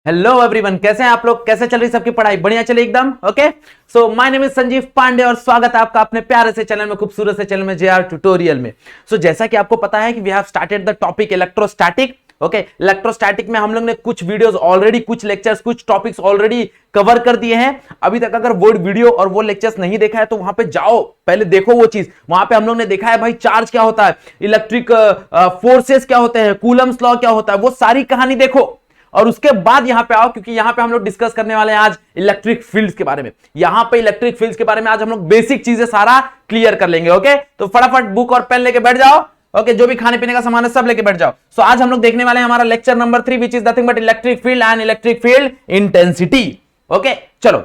Hello everyone, कैसे हैं आप लोग? कैसे चल रही सबकी पढ़ाई? बढ़िया चले एकदम। Okay, so my name is Sanjeev Pandey और स्वागत है आपका अपने प्यारे से चैनल में, खूबसूरत से चैनल में, जेआर ट्यूटोरियल में। सो जैसा कि आपको पता है कि we have started the topic electrostatic. Okay, electrostatic में हम लोग ने कुछ वीडियोस ऑलरेडी, कुछ लेक्चर्स, कुछ टॉपिक्स ऑलरेडी कवर कर दिए हैं। अभी तक अगर वो वीडियो और वो लेक्चर्स नहीं देखा है तो वहां पे जाओ, पहले देखो वो चीज। वहां पे हम लोग ने देखा है भाई चार्ज क्या होता है, इलेक्ट्रिक फोर्सेस क्या होते हैं, कूलम्स लॉ क्या होता है, वो सारी कहानी देखो और उसके बाद यहां पे आओ, क्योंकि यहां पे हम लोग डिस्कस करने वाले हैं आज इलेक्ट्रिक फील्ड्स के बारे में। यहां पे इलेक्ट्रिक फील्ड्स के बारे में आज हम लोग बेसिक चीजें सारा क्लियर कर लेंगे। ओके, तो फटाफट बुक और पेन लेके बैठ जाओ। ओके, जो भी खाने पीने का सामान है सब लेके बैठ जाओ। सो आज हम लोग देखने वाले हैं हमारा lecture number 3 which is nothing but electric field and electric field intensity. Okay, चलो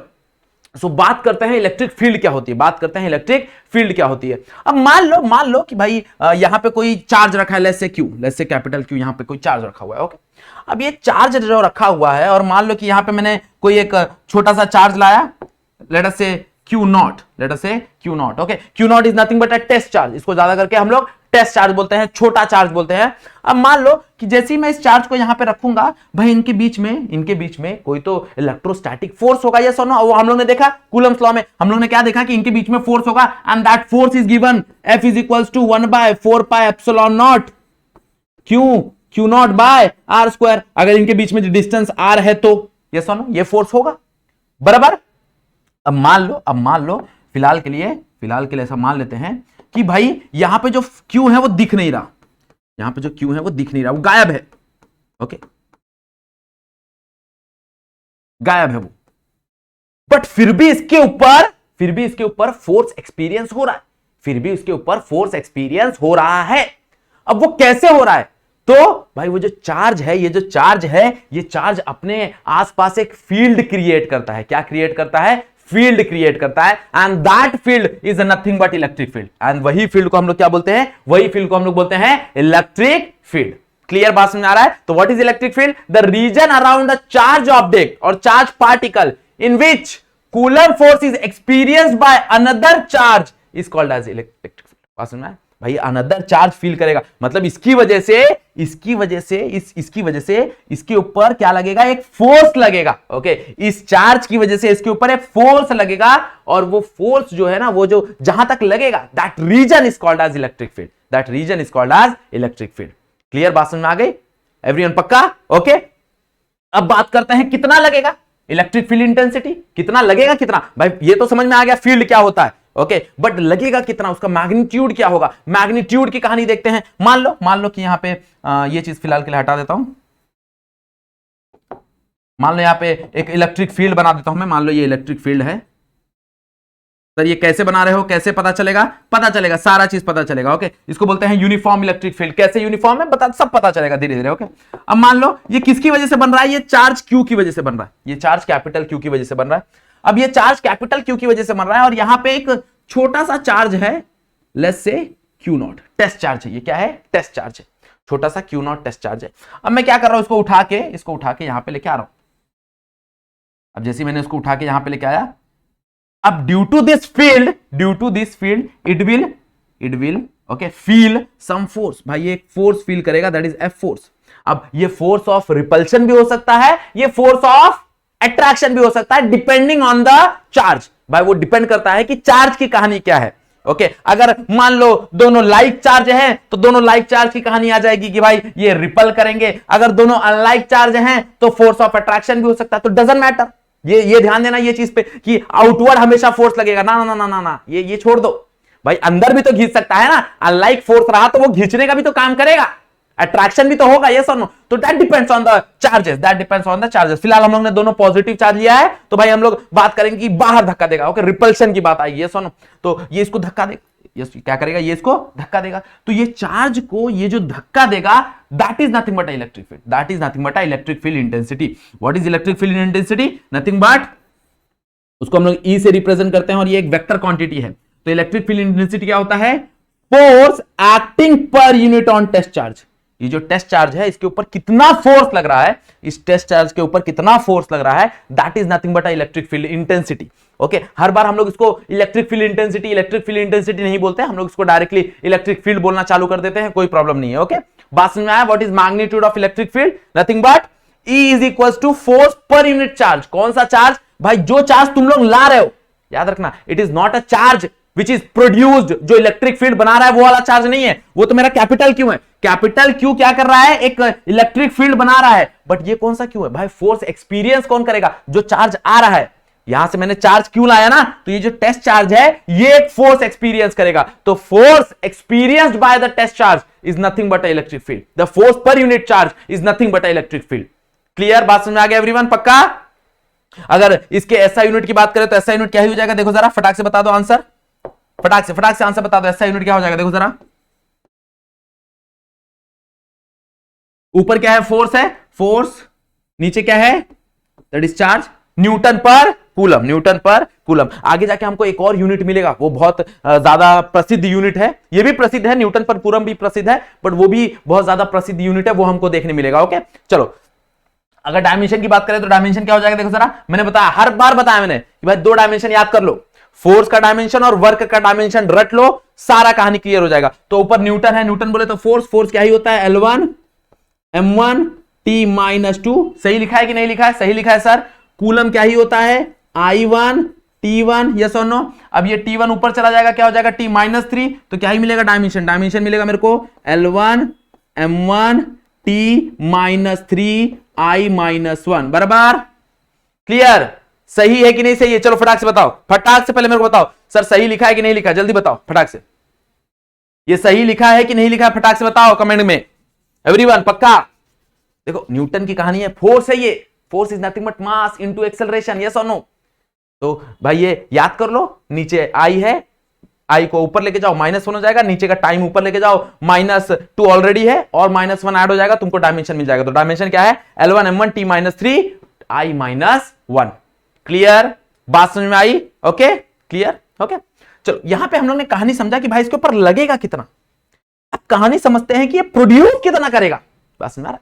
सो बात करते हैं इलेक्ट्रिक फील्ड क्या होती है, बात करते हैं इलेक्ट्रिक फील्ड क्या होती है। अब मान लो कि भाई यहां पे कोई चार्ज रखा है, let's say Q, let's say capital Q, यहां पे कोई चार्ज रखा हुआ है। ओके, अब ये चार्ज जो रखा हुआ है और मान लो कि यहां पे मैंने कोई एक छोटा सा चार्ज लाया, late us say q not, let us say q naught. Okay, q naught is nothing but a test charge, इसको ज्यादा करके हम लोग टेस्ट चार्ज बोलते हैं, छोटा चार्ज बोलते हैं। अब मान लो कि जैसे ही मैं इस चार्ज को यहां पे रखूंगा, भाई इनके बीच में कोई तो इलेक्ट्रोस्टैटिक फोर्स होगा, यस और नो। वो हम लोग ने देखा कूलम्स लॉ में, हम लोग ने क्या देखा कि इनके बीच में फोर्स होगा and that force is given F is equals to 1/4 pi epsilon naught q naught by r square. अगर इनके बीच में डिस्टेंस आर है तो यस और नो, ये फोर्स होगा, बराबर। अब मान लो फिलहाल के लिए ऐसा मान लेते हैं कि भाई यहां पे जो क्यू है वो दिख नहीं रहा, यहां पे जो क्यू है वो दिख नहीं रहा, वो गायब है। ओके, गायब है वो, बट फिर भी इसके ऊपर फोर्स एक्सपीरियंस हो रहा है, फिर भी उसके ऊपर फोर्स एक्सपीरियंस हो रहा है। अब वो कैसे हो रहा है? तो भाई वो जो चार्ज है, ये चार्ज अपने आसपास एक फील्ड क्रिएट करता है। क्या क्रिएट करता है? फील्ड क्रिएट करता है and that field is nothing but electric field. And वही फील्ड को हम लोग क्या बोलते हैं? वही फील्ड को हम लोग बोलते हैं इलेक्ट्रिक फील्ड। क्लियर बात समझ आ रहा है? तो what is electric field? The region around the charge object और charge particle in which Coulomb force is experienced by another charge is called as electric field. बात समझ में? भाई अनदर चार्ज फील करेगा, मतलब इसकी वजह से इसके ऊपर क्या लगेगा? एक फोर्स लगेगा। ओके, इस चार्ज की वजह से इसके ऊपर एक फोर्स लगेगा और वो फोर्स जो है ना, वो जो जहां तक लगेगा, that region is called as electric field, that region is called as electric field. Clear बात समझ में आ गई एवरीवन? पक्का? ओके, अब बात करते हैं कितना लगेगा इलेक्ट्रिक फील्ड इंटेंसिटी, कितना लगेगा, कितना। भाई ये तो समझ में आ गया फील्ड क्या होता है। ओके, बट लगेगा कितना, उसका मैग्नीट्यूड क्या होगा? मैग्नीट्यूड की कहानी देखते हैं। मान लो कि यहां पे ये चीज फिलहाल के लिए हटा देता हूं। मान लो यहां पे एक इलेक्ट्रिक फील्ड बना देता हूं मैं, मान लो ये इलेक्ट्रिक फील्ड है। सर ये कैसे बना रहे हो, कैसे पता चलेगा? पता चलेगा, सारा चीज पता चलेगा। ओके, इसको बोलते हैं यूनिफॉर्म इलेक्ट्रिक फील्ड। कैसे यूनिफॉर्म है सब पता चलेगा धीरे धीरे। ओके, अब मान लो ये किसकी वजह से बन रहा है? ये चार्ज क्यू की वजह से बन रहा है, ये चार्ज कैपिटल क्यू की वजह से बन रहा है। अब ये चार्ज कैपिटल क्यू की वजह से बन रहा है और यहां पे एक छोटा सा चार्ज है, let's say q not, test charge है। ये क्या है? टेस्ट चार्ज है, छोटा सा क्यू नॉट टेस्ट चार्ज है। अब मैं क्या कर रहा हूं? इसको उठा के यहां पे लेके आ रहा हूं। अब जैसे मैंने इसको उठा के यहां पे लेके आया, अब due to this field it will okay feel some force. भाई ये एक फोर्स फील करेगा, दैट इज एफ फोर्स। अब ये फोर्स ऑफ रिपल्शन भी हो सकता है, ये फोर्स ऑफ अट्रैक्शन भी हो सकता है, डिपेंडिंग ऑन द चार्ज। भाई वो डिपेंड करता है कि चार्ज की कहानी क्या है। ओके, अगर मान लो दोनों लाइक चार्ज हैं तो दोनों लाइक चार्ज की कहानी आ जाएगी कि भाई ये रिपल करेंगे। अगर दोनों अनलाइक चार्ज हैं तो फोर्स ऑफ अट्रैक्शन भी हो सकता है। तो डजंट मैटर, ये ध्यान देना ये चीज पे कि आउटवर्ड हमेशा फोर्स लगेगा, ना ना ना ना ना, ये छोड़ दो। भाई अंदर भी तो खींच सकता है ना, अनलाइक फोर्स रहा तो वो खींचने का भी तो काम करेगा, अट्रैक्शन भी तो होगा, यस और नो। तो that depends on the charges, फिलहाल हम लोग ने दोनों पॉजिटिव चार्ज लिया है, तो भाई हम लोग बात करेंगे कि बाहर धक्का देगा। ओके, रिपल्शन की बात आई, यस और नो। तो ये इसको धक्का देगा, यस क्या करेगा? ये इसको धक्का देगा। तो ये चार्ज को ये जो धक्का देगा, that is nothing but electric field, that is nothing but electric field intensity. What is electric field intensity? Nothing but, उसको हम लोग ई से रिप्रेजेंट करते हैं और ये एक वेक्टर क्वांटिटी है। तो इलेक्ट्रिक फील्ड इंटेंसिटी क्या होता है? Force acting per unit on test charge. ये जो टेस्ट चार्ज है इसके ऊपर कितना फोर्स लग रहा है, इस टेस्ट चार्ज के ऊपर कितना फोर्स लग रहा है, that is nothing but electric field intensity. Okay, हर बार हम लोग इसको इलेक्ट्रिक फील्ड इंटेंसिटी नहीं बोलते, हम लोग इसको डायरेक्टली इलेक्ट्रिक फील्ड बोलना चालू कर देते हैं, कोई प्रॉब्लम नहीं है। ओके, बात समझ में आया? What is magnitude of electric field? Nothing but E is equal to force per unit charge. कौन सा चार्ज भाई? जो चार्ज तुम लोग ला रहे हो, याद रखना, it is not a charge which is produced. जो इलेक्ट्रिक फील्ड बना रहा है वो वाला चार्ज नहीं है, वो तो मेरा कैपिटल क्यू है। कैपिटल क्यू क्या कर रहा है? एक इलेक्ट्रिक फील्ड बना रहा है, बट ये कौन सा क्यू है भाई? फोर्स एक्सपीरियंस कौन करेगा? जो चार्ज आ रहा है, यहां से मैंने चार्ज क्यू लाया ना, तो ये जो टेस्ट चार्ज है ये एक फोर्स एक्सपीरियंस करेगा। तो force experienced by the test charge is nothing but electric field. The force per unit charge is nothing but electric field. Clear? बात समझ में आ गया एवरीवन? पक्का? अगर इसके एसआई यूनिट की बात करें तो एसआई यूनिट क्या हो जाएगा? देखो जरा, फटाक से बता दो आंसर, फटाक से आंसर बता दो। एसआई यूनिट क्या हो जाएगा? देखो जरा, ऊपर क्या है? फोर्स है, फोर्स। नीचे क्या है? That is charge. न्यूटन पर कूलम, न्यूटन पर कूलम। आगे जाके हमको एक और यूनिट मिलेगा, वो बहुत ज्यादा प्रसिद्ध यूनिट है। ये भी प्रसिद्ध है, न्यूटन पर कूलम भी प्रसिद्ध है, बट वो भी बहुत ज्यादा प्रसिद्ध यूनिट है, वो हमको देखने मिलेगा। ओके चलो, अगर डायमेंशन की बात करें तो डायमेंशन क्या हो जाएगा? देखो जरा, मैंने बताया, हर बार बताया मैंने कि भाई 2 डायमेंशन याद कर लो, फोर्स का डायमेंशन और वर्क का डायमेंशन रट लो, सारा कहानी क्लियर हो जाएगा। तो ऊपर न्यूटन है, न्यूटन बोले तो फोर्स, फोर्स क्या ही होता है? L1 m1 t-2। सही लिखा है कि नहीं लिखा है? सही लिखा है सर। कूलम क्या ही होता है? I1 T1। यस और नो? अब ये T1 ऊपर चला जाएगा, क्या हो जाएगा? T-3। तो क्या ही मिलेगा? डायमेंशन। डायमेंशन मिलेगा मेरे को L1 m1 T-3 I-1 बराबर। क्लियर? सही है कि नहीं सही है? चलो फटाक से बताओ, फटाक से पहले मेरे को बताओ सर, सही लिखा है कि नहीं लिखा है? जल्दी बताओ फटाक से, ये सही लिखा है कि नहीं लिखा है? फटाक से बताओ कमेंट में एवरीवन। पक्का? देखो न्यूटन की कहानी है, फोर्स है ये, force is nothing but mass into acceleration. Yes और नो? तो भाई ये याद कर लो, नीचे आई है, आई को ऊपर लेके जाओ, -1 हो जाएगा, नीचे का टाइम ऊपर लेके जाओ, -2 ऑलरेडी है और -1 ऐड हो जाएगा, तुमको डायमेंशन मिल जाएगा। तो डायमेंशन क्या है? L1 m1 T-3 I-1। Clear? बात समझ में आई? Okay clear? ओके चलो, यहां पे हम लोग ने कहानी समझा कि भाई इसके ऊपर लगेगा कितना। अब कहानी समझते हैं कि ये प्रोड्यूस कितना करेगा। बस समझ,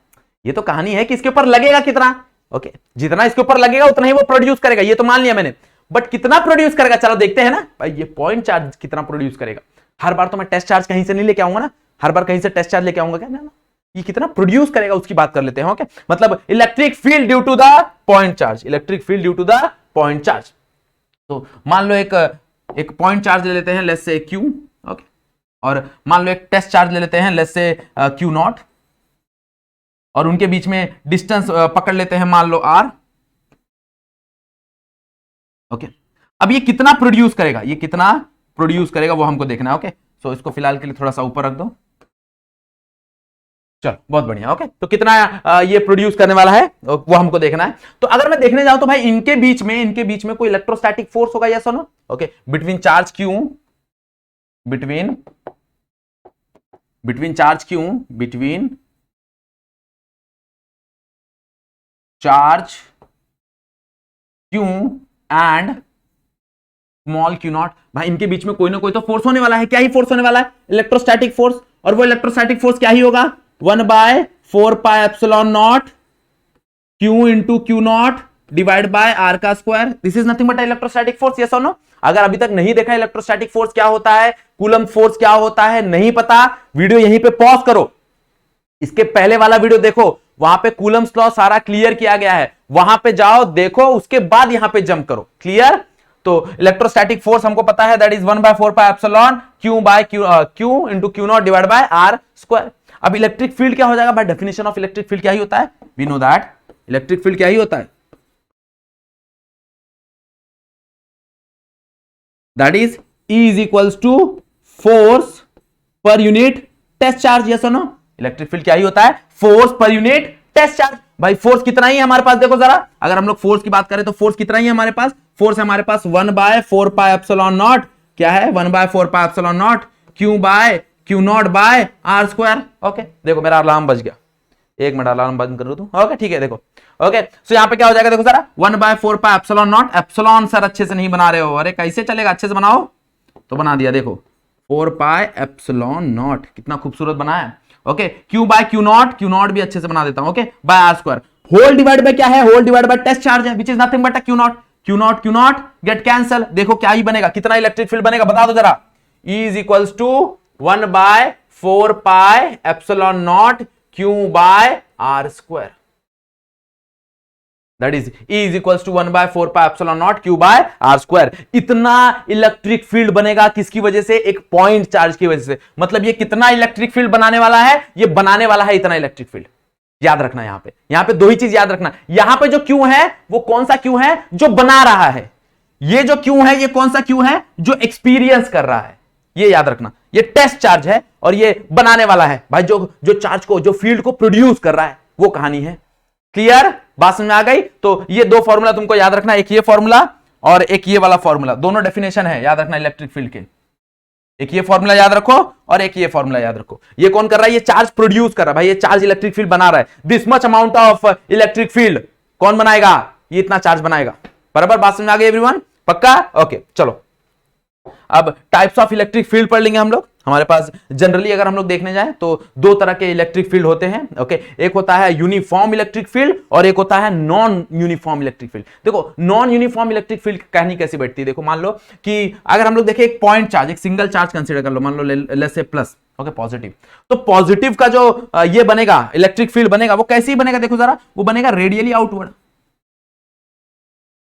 ये तो कहानी है कि इसके ऊपर लगेगा कितना। ओके, जितना इसके ऊपर लगेगा उतना ही वो प्रोड्यूस करेगा, ये तो मान लिया मैंने, बट कितना प्रोड्यूस करेगा चलो देखते हैं ना। भाई ये पॉइंट चार्ज कितना प्रोड्यूस करेगा। हर बार तो मैं टेस्ट चार्ज कहीं से नहीं लेके आऊंगा ना, हर बार कहीं से टेस्ट चार्ज लेके आऊंगा क्या ना, ये कितना प्रोड्यूस करेगा उसकी बात कर लेते हैं। ओके, मतलब electric field due to the point charge, electric field due to the point charge. तो मान लो एक पॉइंट चार्ज ले लेते हैं, लेट्स से Q। ओके, और मान लो एक टेस्ट चार्ज ले लेते हैं, लेट्स से Q0, और उनके बीच में डिस्टेंस पकड़ लेते हैं, मान लो R। ओके, अब ये कितना प्रोड्यूस करेगा, ये कितना प्रोड्यूस करेगा वो हमको देखना है। ओके, सो इसको फिलहाल के लिए थोड़ा सा ऊपर रख दो। चलो बहुत बढ़िया। ओके, तो कितना ये प्रोड्यूस करने वाला है वो हमको देखना है। तो अगर मैं देखने जाऊं तो भाई इनके बीच में कोई इलेक्ट्रोस्टैटिक फोर्स होगा, यस और no? Okay, between charge Q, between charge Q, between charge Q and small Q0। भाई इनके बीच में कोई ना कोई तो फोर्स होने वाला है। क्या ही फोर्स होने वाला है? Electrostatic force. और वो इलेक्ट्रोस्टैटिक फोर्स क्या ही होगा? 1/4πε0 Q into Q0 divide by R का square. This is nothing but electrostatic force. Yes और नो? अगर अभी तक नहीं देखा इलेक्ट्रोस्टैटिक फोर्स क्या होता है, कूलम फोर्स क्या होता है, नहीं पता, वीडियो यहीं पे पॉज करो, इसके पहले वाला वीडियो देखो, वहां पे कूलम्स लॉ सारा क्लियर किया गया है, वहां पे जाओ देखो, उसके बाद यहां पे जंप करो। क्लियर? तो इलेक्ट्रोस्टैटिक फोर्स हमको पता है, that is 1/4πε Q into Q0 divide by R square. अब इलेक्ट्रिक फील्ड क्या हो जाएगा? By definition of electric field क्या ही होता है? We know that electric field क्या ही होता है? That is E is equals to force per unit test charge. Yes और नो? इलेक्ट्रिक फील्ड क्या ही होता है? Force per unit test charge. भाई फोर्स कितना ही है हमारे पास? देखो जरा, अगर हम लोग फोर्स की बात करें तो फोर्स कितना ही है हमारे पास? फोर्स है हमारे पास 1/4πε0, क्या है? 1/4πε0 Q/Q0 bye R square. Okay, देखो मेरा अलार्म बज गया, 1 मिनट अलार्म बंद कर दो। ओके ठीक है, देखो। ओके, सो यहां पे क्या हो जाएगा? देखो जरा, 1/4πε0, एप्सिलॉन सर अच्छे से नहीं बना रहे हो, अरे कैसे चलेगा? अच्छे से बनाओ। तो बना दिया, देखो 4πε0, कितना खूबसूरत बनाया। ओके, Q/Q0 भी अच्छे से बना देता हूं। Okay, by R square, whole divide by क्या है? Whole divide by test charge है, which is nothing but Q0 get cancel. देखो क्या ही बनेगा, कितना इलेक्ट्रिक फील्ड बनेगा बता दो जरा? E is equals to 1/4πε0 Q/R square. That is E is equal to 1/4πε0 Q by R square. इतना इलेक्ट्रिक फील्ड बनेगा किसकी वजह से? एक पॉइंट चार्ज की वजह से। मतलब ये कितना इलेक्ट्रिक फील्ड बनाने वाला है? ये बनाने वाला है इतना इलेक्ट्रिक फील्ड। याद रखना यहां पे दो ही चीज याद रखना। यहां पे जो Q है वो कौन सा Q है? जो बना रहा है। ये जो Q है ये कौन सा Q है? जो एक्सपीरियंस कर रहा है। ये याद रखना, ये टेस्ट चार्ज है और ये बनाने वाला है भाई। जो चार्ज को, जो फील्ड को प्रोड्यूस कर रहा है, वो कहानी है। क्लियर? बात समझ में आ गई? तो ये दो फॉर्मूला तुमको याद रखना, एक ये फॉर्मूला और एक ये वाला फॉर्मूला। दोनों डेफिनेशन है, याद रखना इलेक्ट्रिक फील्ड के। एक ये फॉर्मूला याद रखो और एक ये फॉर्मूला याद रखो। ये कौन कर रहा है? ये चार्ज प्रोड्यूस कर रहा है भाई। ये चार्ज इलेक्ट्रिक फील्ड बना रहा है। This much amount of electric field कौन बनाएगा? ये इतना चार्ज बनाएगा। बराबर? बात समझ में आ गई एवरीवन? पक्का? ओके, चलो अब टाइप्स ऑफ इलेक्ट्रिक फील्ड पढ़ लेंगे हम लोग। हमारे पास जनरली अगर हम लोग देखने जाएं तो दो तरह के इलेक्ट्रिक फील्ड होते हैं। ओके, एक होता है यूनिफॉर्म इलेक्ट्रिक फील्ड और एक होता है नॉन यूनिफॉर्म इलेक्ट्रिक फील्ड। देखो नॉन यूनिफॉर्म इलेक्ट्रिक फील्ड कहनी कैसी बैठती है? देखो मान लो कि अगर हम लोग देखें एक पॉइंट चार्ज, एक सिंगल चार्ज कंसीडर कर लो, मान लो let's say plus, okay, positive. तो पॉजिटिव का जो ये बनेगा इलेक्ट्रिक फील्ड बनेगा, वो कैसे बनेगा? देखो जरा, वो बनेगा रेडियली आउटवर्ड।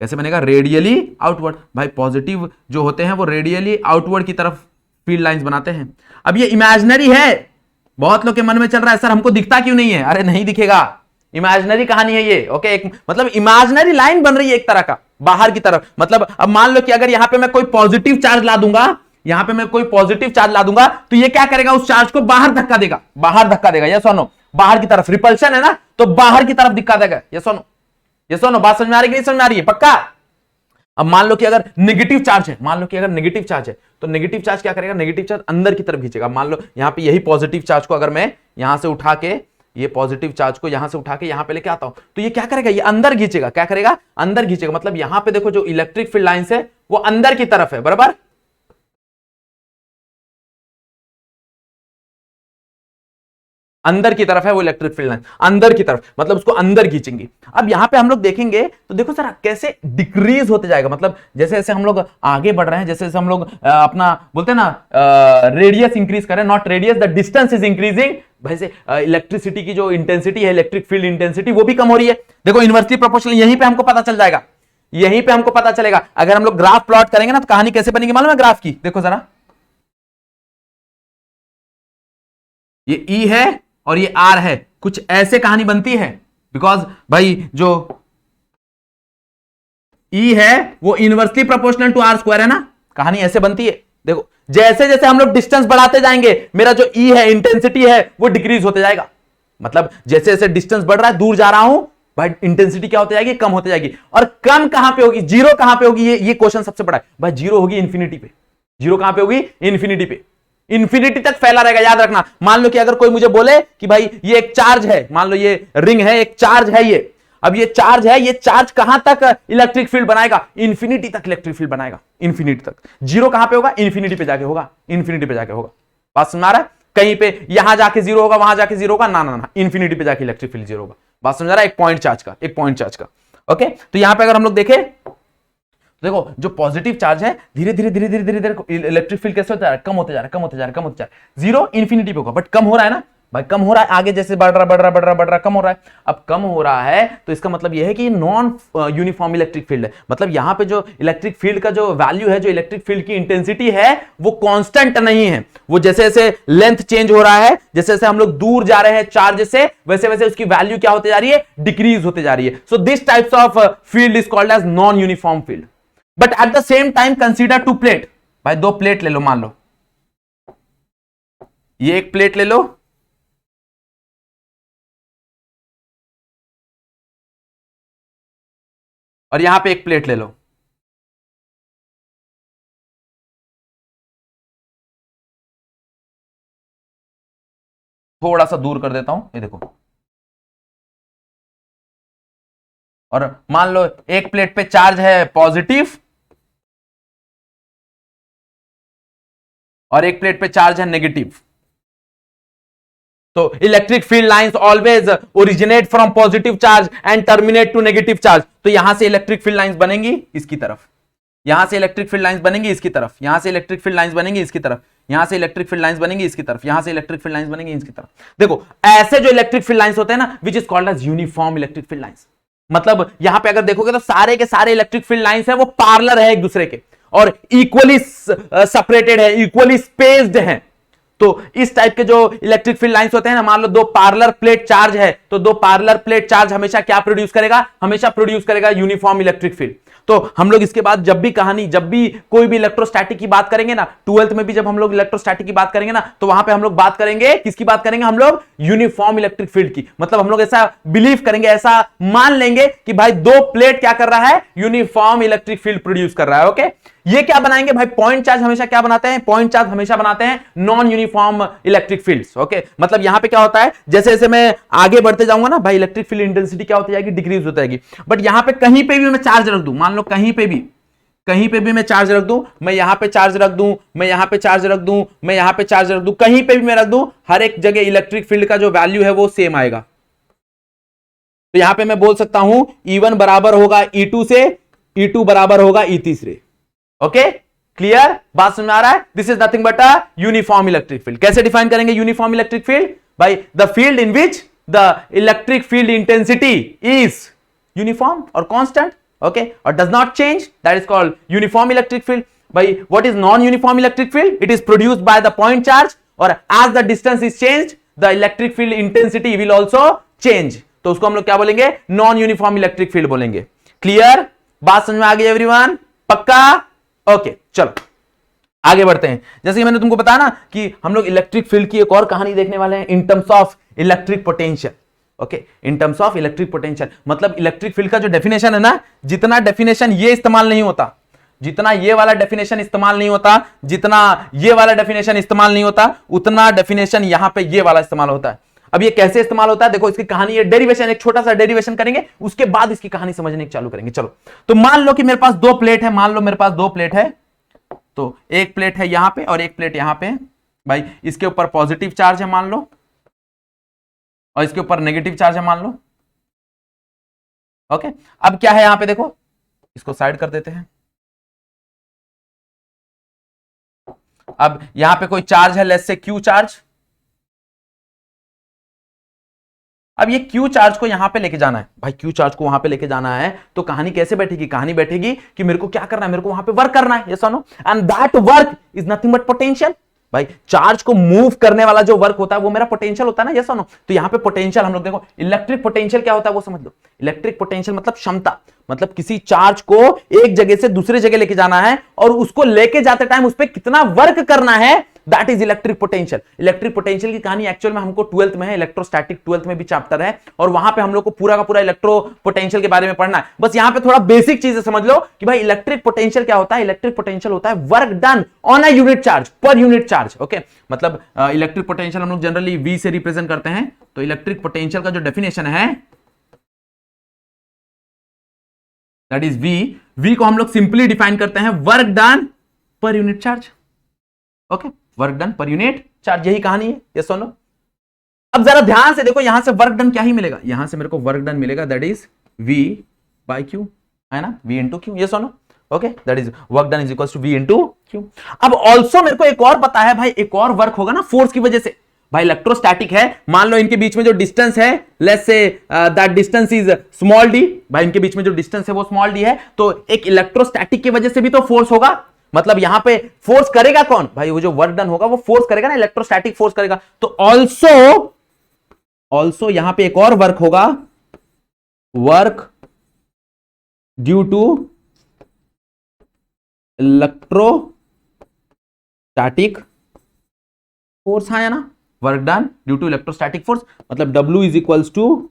कैसे बनेगा? Radially outward. भाई पॉजिटिव जो होते हैं वो रेडियली आउटवर्ड की तरफ फील्ड लाइंस बनाते हैं। अब ये इमेजिनरी है, बहुत लोग के मन में चल रहा है सर हमको दिखता क्यों नहीं है? अरे नहीं दिखेगा, इमेजिनरी कहानी है ये। ओके, एक मतलब इमेजिनरी लाइन बन रही है एक तरह का बाहर की तरफ। मतलब अब मान लो कि अगर यहां पे मैं कोई पॉजिटिव चार्ज ला दूंगा, यहां पे मैं कोई पॉजिटिव चार्ज ला दूंगा, तो ये क्या करेगा? उस चार्ज को बाहर धक्का देगा, बाहर धक्का देगा। यस और नो? बाहर की तरफ, रिपल्शन है ना, तो बाहर की तरफ धक्का देगा। यस और नो? यस और नो? बात समझ में आ रही है? नहीं समझ में आ रही है? पक्का? अब मान लो कि अगर नेगेटिव चार्ज है, मान लो कि अगर नेगेटिव चार्ज है, तो नेगेटिव चार्ज क्या करेगा? नेगेटिव चार्ज अंदर की तरफ खींचेगा। मान लो यहां पे यही पॉजिटिव चार्ज को अगर मैं यहां से उठा के, ये पॉजिटिव चार्ज को यहां से उठा के यहां पे लेके आता हूं, तो ये क्या करेगा? ये अंदर खींचेगा। क्या करेगा? अंदर खींचेगा। मतलब यहां पे देखो जो इलेक्ट्रिक फील्ड लाइंस है वो अंदर की तरफ है। बराबर? अंदर की तरफ है वो इलेक्ट्रिक फील्ड लाइन, अंदर की तरफ, मतलब उसको अंदर खींचेंगे। अब यहां पे हम लोग देखेंगे तो देखो सर कैसे डिक्रीज होते जाएगा। मतलब जैसे जैसे हम लोग आगे बढ़ रहे हैं, जैसे जैसे हम लोग अपना बोलते हैं ना रेडियस इंक्रीज करें, not radius, the distance is increasing. वैसे इलेक्ट्रिसिटी की जो इंटेंसिटी है, इलेक्ट्रिक फील्ड इंटेंसिटी, वो भी कम हो रही है। देखो इनवर्सली प्रोपोर्शनल, यहीं पे हमको पता चल जाएगा, यहीं पे हमको पता चलेगा। अगर हम लोग ग्राफ प्लॉट करेंगे ना तो कहानी कैसे बनेगी मालूम है ग्राफ की? देखो जरा, ये ई है और ये आर है, कुछ ऐसे कहानी बनती है। बिकॉज भाई जो ई है वो inversely proportional to r square है ना, कहानी ऐसे बनती है। देखो जैसे जैसे हम लोग डिस्टेंस बढ़ाते जाएंगे, मेरा जो ई है, इंटेंसिटी है, वो डिक्रीज होते जाएगा। मतलब जैसे जैसे डिस्टेंस बढ़ रहा है, दूर जा रहा हूं भाई, इंटेंसिटी क्या होती जाएगी? कम होती जाएगी। और कम कहां पे होगी? जीरो कहां पे होगी? ये क्वेश्चन सबसे बड़ा है भाई। जीरो होगी इन्फिनिटी पे। जीरो कहां पे होगी? इन्फिनिटी पे। इन्फिनिटी तक फैला रहेगा, याद रखना। मान लो कि अगर कोई मुझे बोले कि भाई ये एक चार्ज है, मान लो ये रिंग है, एक चार्ज है ये, अब ये चार्ज है, ये चार्ज कहां तक इलेक्ट्रिक फील्ड बनाएगा? इन्फिनिटी तक इलेक्ट्रिक फील्ड बनाएगा, इन्फिनिटी तक। जीरो कहां पे होगा? इन्फिनिटी पे जाके होगा, इन्फिनिटी पे जाके होगा। बात समझ आ रहा है? कहीं पे यहां जाके जीरो होगा, वहां जाके जीरो होगा, ना ना ना, इन्फिनिटी पे जाके इलेक्ट्रिक फील्ड जीरो होगा। बात समझ आ रहा है? एक पॉइंट चार्ज का, एक पॉइंट चार्ज का। ओके, तो यहां पे अगर हम लोग देखें, देखो जो पॉजिटिव चार्ज है, धीरे धीरे धीरे धीरे धीरे धीरे इलेक्ट्रिक फील्ड कैसे होता है? कम होते जा रहा है, कम होते जा रहा है, कम होते जा रहा है। जीरो इन्फिनिटी पे होगा, बट कम हो रहा है ना भाई, कम हो रहा है। आगे जैसे बढ़ रहा बढ़ रहा बढ़ रहा बढ़ रहा, कम हो रहा है। अब कम हो रहा है तो इसका मतलब यह है कि नॉन यूनिफॉर्म इलेक्ट्रिक फील्ड है। मतलब यहां पे जो इलेक्ट्रिक फील्ड का जो वैल्यू है, जो इलेक्ट्रिक फील्ड की इंटेंसिटी है, वो कांस्टेंट नहीं है। वो जैसे जैसे लेंथ चेंज हो रहा है, जैसे जैसे हम लोग दूर जा रहे हैं चार्ज से, वैसे वैसे उसकी वैल्यू क्या होती जा रही है? डिक्रीज होते जा रही है। So this types of field is called as non uniform field. But at the same time consider two plate. भाई दो प्लेट ले लो, मान लो ये एक प्लेट ले लो, और यहां पे एक प्लेट ले लो। थोड़ा सा दूर कर देता हूं, ये देखो। और मान लो एक प्लेट पे चार्ज है पॉजिटिव और एक प्लेट पे चार्ज है नेगेटिव। तो electric field lines always originate from positive charge and terminate to negative charge. तो यहां से इलेक्ट्रिक फील्ड लाइंस बनेंगी इसकी तरफ, यहां से इलेक्ट्रिक फील्ड लाइंस बनेंगी इसकी तरफ, यहां से इलेक्ट्रिक फील्ड लाइंस बनेंगी इसकी तरफ, यहां से इलेक्ट्रिक फील्ड लाइंस बनेंगी इसकी तरफ, यहां से इलेक्ट्रिक फील्ड लाइंस बनेंगी इसकी तरफ। देखो ऐसे जो इलेक्ट्रिक फील्ड लाइंस होते हैं ना, which is called as uniform electric field lines. मतलब यहां पे अगर देखोगे तो सारे के सारे इलेक्ट्रिक फील्ड लाइंस है वो पार्लर है एक दूसरे के और इक्वली सेपरेटेड है, इक्वली स्पेस्ड है। तो इस टाइप के जो इलेक्ट्रिक फील्ड लाइंस होते हैं ना, मान लो दो पार्लर प्लेट चार्ज है तो दो पार्लर प्लेट चार्ज हमेशा क्या प्रोड्यूस करेगा, हमेशा प्रोड्यूस करेगा यूनिफॉर्म इलेक्ट्रिक फील्ड। तो हम लोग इसके बाद जब भी कोई भी इलेक्ट्रोस्टैटिक की बात करेंगे ना, 12th में भी जब हम लोग इलेक्ट्रोस्टैटिक की बात करेंगे ना, तो वहां पे हम लोग बात करेंगे किसकी बात करेंगे, हम लोग यूनिफॉर्म इलेक्ट्रिक फील्ड की। मतलब हम लोग ऐसा बिलीव करेंगे, ऐसा मान लेंगे कि भाई दो प्लेट क्या कर रहा है, यूनिफॉर्म इलेक्ट्रिक फील्ड प्रोड्यूस कर रहा है। ओके, ये क्या बनाएंगे भाई, पॉइंट चार्ज हमेशा क्या बनाते हैं, पॉइंट चार्ज हमेशा बनाते हैं non uniform electric fields. Okay, मतलब यहां पे क्या होता है, जैसे जैसे मैं आगे बढ़ते जाऊंगा ना भाई, इलेक्ट्रिक फील्ड इंटेंसिटी क्या होती जाएगी, डिक्रीज होती जाएगी। बट यहां पे कहीं पे भी मैं चार्ज रख दूं, मान लो कहीं पे भी मैं चार्ज रख दूं, मैं यहां पे चार्ज रख दूं, मैं यहां पे चार्ज रख दूं, मैं यहां पे चार्ज रख दूं, कहीं पे भी मैं रख दूं, हर एक जगह इलेक्ट्रिक फील्ड का जो वैल्यू है वो सेम आएगा। तो यहां पे मैं बोल सकता हूं E1 बराबर होगा E2 से, E2 बराबर होगा E3 से। ओके, क्लियर, बात समझ में आ रहा है। This is nothing but a uniform electric field. कैसे डिफाइन करेंगे यूनिफॉर्म इलेक्ट्रिक फील्ड भाई, the field in which the electric field intensity is uniform और constant, okay, or does not change, that is called uniform electric field. By what is non-uniform electric field? It is produced by the point charge, or as the distance is changed, the electric field intensity will also change. तो उसको हम लोग क्या बोलेंगे, non uniform electric field बोलेंगे। Clear, बात समझ में आ गई एवरीवन, पक्का? ओके, चलो आगे बढ़ते हैं। जैसे कि मैंने तुमको बताया ना कि हम लोग इलेक्ट्रिक फील्ड की एक और कहानी देखने वाले हैं in terms of electric potential. Okay, in terms of electric potential, मतलब इलेक्ट्रिक फील्ड का जो डेफिनेशन है ना, जितना डेफिनेशन ये इस्तेमाल नहीं होता, जितना ये वाला डेफिनेशन इस्तेमाल नहीं होता, जितना ये वाला डेफिनेशन इस्तेमाल नहीं होता, उतना डेफिनेशन यहां पे ये वाला इस्तेमाल होता है। अब ये कैसे इस्तेमाल होता है, देखो इसकी कहानी, ये डेरिवेशन, एक छोटा सा डेरिवेशन करेंगे, उसके बाद इसकी कहानी समझने की चालू करेंगे। चलो, तो मान लो कि मेरे पास दो प्लेट है, मान लो मेरे पास दो प्लेट है, तो एक प्लेट है यहां पे और एक प्लेट यहां पे। भाई इसके ऊपर पॉजिटिव चार्ज है मान लो, और इसके ऊपर नेगेटिव चार्ज है मान लो। ओके, अब क्या है यहां पे, देखो इसको साइड कर देते हैं। अब यहां पे कोई चार्ज है, लेट्स से क्यू चार्ज। अब ये क्यू चार्ज को यहां पे लेके जाना है भाई, क्यू चार्ज को वहां पे लेके जाना है, तो कहानी कैसे बैठेगी, कहानी बैठेगी कि मेरे को क्या करना है, मेरे को वहां पे वर्क करना है, यस और no, and that work is nothing but potential. भाई चार्ज को मूव करने वाला जो वर्क होता है वो मेरा पोटेंशियल होता है ना, यस और नो। तो यहां पे पोटेंशियल हम लोग देखो, इलेक्ट्रिक पोटेंशियल क्या होता है वो समझ लो। इलेक्ट्रिक पोटेंशियल मतलब क्षमता, मतलब किसी चार्ज को एक जगह से दूसरे जगह लेके जाना है और उसको लेके जाते टाइम उस पर कितना वर्क करना है, that is electric potential. Electric potential की कहानी एक्चुअल में हमको 12th में है, इलेक्ट्रोस्टैटिक 12th में भी चैप्टर है, और वहां पे हम लोग को पूरा का पूरा इलेक्ट्रो पोटेंशियल के बारे में पढ़ना है। बस यहां पे थोड़ा बेसिक चीजें समझ लो कि भाई इलेक्ट्रिक पोटेंशियल क्या होता है। इलेक्ट्रिक पोटेंशियल होता है work done on a unit charge, पर यूनिट चार्ज। ओके, मतलब इलेक्ट्रिक पोटेंशियल हम लोग जनरली V से रिप्रेजेंट करते हैं। तो इलेक्ट्रिक पोटेंशियल का जो डेफिनेशन है दैट इज V को हम लोग सिंपली डिफाइन करते हैं वर्क डन पर unit charge. Okay, work done पर यूनिट चार्ज, यही कहानी है, ये सुन लो। अब जरा ध्यान से देखो, यहां से वर्क डन क्या ही मिलेगा, यहां से मेरे को वर्क डन मिलेगा that is V by Q, है ना, V इंटू Q, ये सुनो। Okay, that is work done is equal to V into Q। अब ऑल्सो मेरे को एक और पता है भाई, एक और वर्क होगा ना फोर्स की वजह से। भाई इलेक्ट्रोस्टैटिक है, मान लो इनके बीच में जो डिस्टेंस है, let's say that distance is small d। भाई इनके बीच में जो डिस्टेंस है वो स्मॉल d है, तो एक इलेक्ट्रोस्टैटिक की वजह से भी तो फोर्स होगा। मतलब यहां पे फोर्स करेगा कौन भाई, वो जो वर्क डन होगा वो फोर्स करेगा ना, इलेक्ट्रोस्टैटिक फोर्स करेगा। तो ऑल्सो यहां पे एक और वर्क होगा, work due to electrostatic force, है ना, work done due to electrostatic force, मतलब W is equals to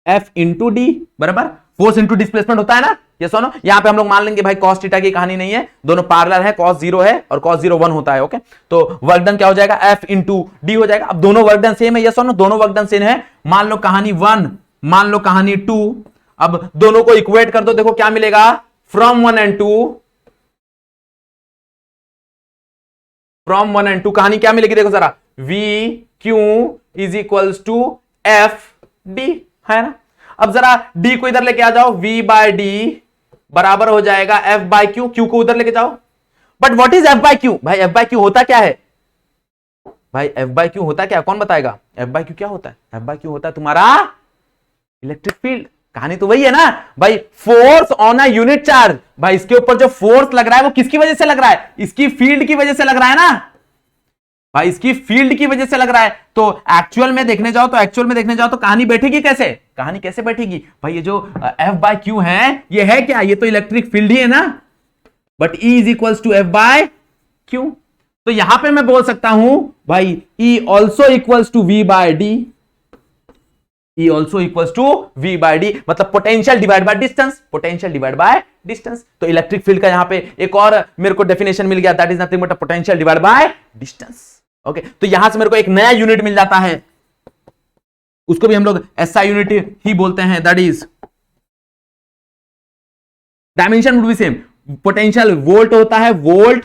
F into D, बराबर फोर्स इंटू डिस्प्लेसमेंट होता है ना, ये सुनो। यहां पे हम लोग मान लेंगे भाई cos थीटा की कहानी नहीं है, दोनों पैरेलल है, cos 0 है और cos 0 1 होता है। ओके, तो वर्क डन क्या हो जाएगा, F इंटू डी हो जाएगा। अब दोनों वर्क डन सेम है, ये सुनो, दोनों वर्क डन सेम है। मान लो कहानी 1, मान लो कहानी 2, अब दोनों को इक्वेट कर दो, देखो क्या मिलेगा, फ्रॉम 1 एंड 2, फ्रॉम 1 एंड 2 कहानी क्या मिलेगी, देखो जरा, V Q is equals to F D, है ना। अब जरा D को इधर लेके आ जाओ, V बाय D बराबर हो जाएगा F बाय Q, Q को उधर लेके जाओ। But what is F by Q, भाई F बाय Q होता क्या है, भाई F बाय Q होता क्या, कौन बताएगा, F बाय Q क्या होता है, F बाय Q होता है तुम्हारा इलेक्ट्रिक फील्ड। कहानी तो वही है ना भाई, force on a unit charge. भाई इसके ऊपर जो फोर्स लग रहा है वो किसकी वजह से लग रहा है, इसकी फील्ड की वजह से लग रहा है ना भाई, इसकी फील्ड की वजह से लग रहा है। तो एक्चुअल में देखने जाओ तो कहानी बैठेगी कैसे, कहानी कैसे बैठेगी भाई, ये जो F बाय क्यू है ये है क्या, ये तो इलेक्ट्रिक फील्ड ही है ना, but E is equals to F by Q. तो यहां पे मैं बोल सकता हूं भाई E also equals to V by D, E also equals to V by D, मतलब potential divide by distance, potential divide by distance. तो इलेक्ट्रिक फील्ड का यहां पे एक और मेरे को डेफिनेशन मिल गया, that is nothing but potential divide by distance. Okay, तो यहां से मेरे को एक नया यूनिट मिल जाता है, उसको भी हम लोग SI यूनिट ही बोलते हैं, that is dimension would be same, potential volt होता है, वोल्ट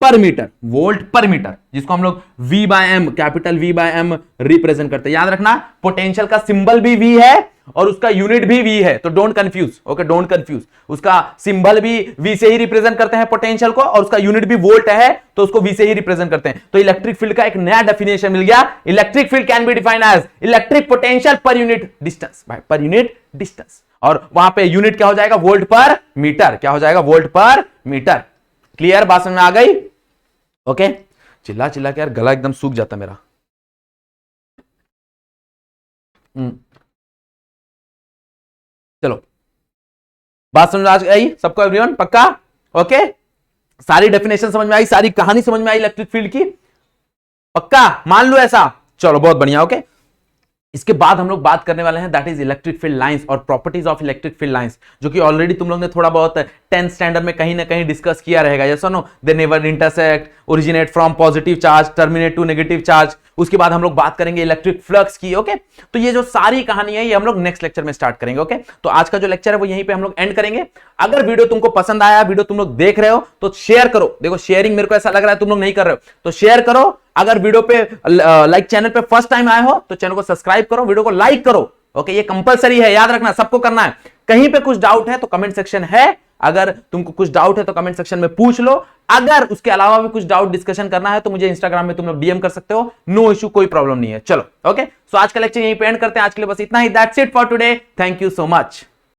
पर मीटर, वोल्ट पर मीटर, जिसको हम लोग V by m, capital V by m represent करते हैं। याद रखना पोटेंशियल का सिंबल भी V है और उसका यूनिट भी V है, तो don't confuse, okay don't confuse. उसका सिंबल भी V से ही रिप्रेजेंट करते हैं पोटेंशियल को, और उसका यूनिट भी वोल्ट है तो उसको V से ही रिप्रेजेंट करते हैं। तो इलेक्ट्रिक फील्ड का एक नया डेफिनेशन मिल गया, electric field can be defined as electric potential per unit distance, भाई पर यूनिट डिस्टेंस, और वहां पे यूनिट क्या हो जाएगा, वोल्ट पर मीटर, क्या हो जाएगा, वोल्ट पर मीटर। क्लियर, बात समझ में आ गई? ओके, चिल्ला चिल्ला के यार गला एकदम सूख जाता मेरा। चलो, बात समझ में आ गई सबको एवरीवन, पक्का? ओके, सारी डेफिनेशन समझ में आई, सारी कहानी समझ में आई इलेक्ट्रिक फील्ड की, पक्का मान लो ऐसा? चलो बहुत बढ़िया। ओके, इसके बाद हम लोग बात करने वाले हैं that is electric field lines और properties of electric field lines, जो कि ऑलरेडी तुम लोग ने थोड़ा बहुत 10th स्टैंडर्ड में कहीं ना कहीं डिस्कस किया रहेगा। यस और no? They never intersect, originate from positive charge, terminate to negative charge. उसके बाद हम लोग बात करेंगे इलेक्ट्रिक फ्लक्स की। ओके, तो ये जो सारी कहानी है ये हम लोग नेक्स्ट लेक्चर में स्टार्ट करेंगे। ओके, तो आज का जो लेक्चर है वो यहीं पे हम लोग एंड करेंगे। अगर वीडियो तुमको पसंद आया, वीडियो तुम लोग देख रहे हो तो शेयर करो। देखो शेयरिंग मेरे को ऐसा लग रहा है तुम लोग नहीं कर रहे हो, तो शेयर करो। अगर वीडियो पे लाइक चैनल पे फर्स्ट टाइम आए हो तो चैनल को सब्सक्राइब करो, वीडियो को लाइक करो। ओके, ये कंपलसरी है, याद रखना, सबको करना है। कहीं पे कुछ डाउट है तो कमेंट सेक्शन है, अगर तुमको कुछ डाउट है तो कमेंट सेक्शन में पूछ लो। अगर उसके अलावा भी कुछ डाउट डिस्कशन करना है तो मुझे इंस्टाग्राम में तुम लोग डीएम कर सकते हो, नो इशू, कोई प्रॉब्लम नहीं है। चलो ओके, सो आज का लेक्चर यहीं पे एंड करते हैं। आज के लिए बस इतना ही, that's it for today, thank you so much.